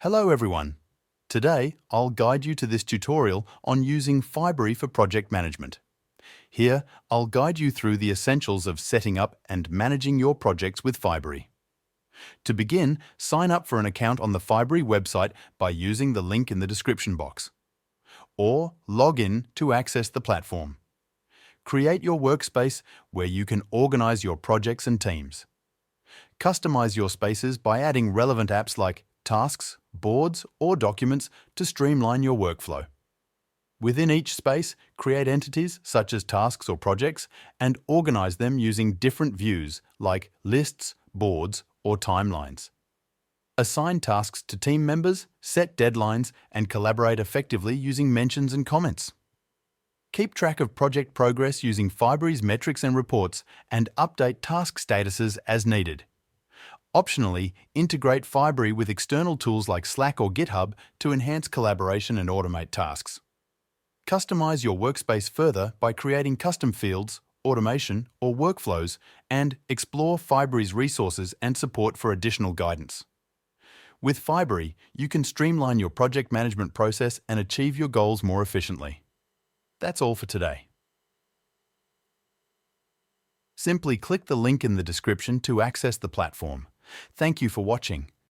Hello everyone. Today, I'll guide you to this tutorial on using Fibery for project management. Here, I'll guide you through the essentials of setting up and managing your projects with Fibery. To begin, sign up for an account on the Fibery website by using the link in the description box. Or log in to access the platform. Create your workspace where you can organize your projects and teams. Customize your spaces by adding relevant apps like tasks, boards, or documents to streamline your workflow. Within each space, create entities such as tasks or projects and organize them using different views like lists, boards, or timelines. Assign tasks to team members, set deadlines, and collaborate effectively using mentions and comments. Keep track of project progress using Fibery's metrics and reports and update task statuses as needed. Optionally, integrate Fibery with external tools like Slack or GitHub to enhance collaboration and automate tasks. Customize your workspace further by creating custom fields, automation, or workflows, and explore Fibery's resources and support for additional guidance. With Fibery, you can streamline your project management process and achieve your goals more efficiently. That's all for today. Simply click the link in the description to access the platform. Thank you for watching.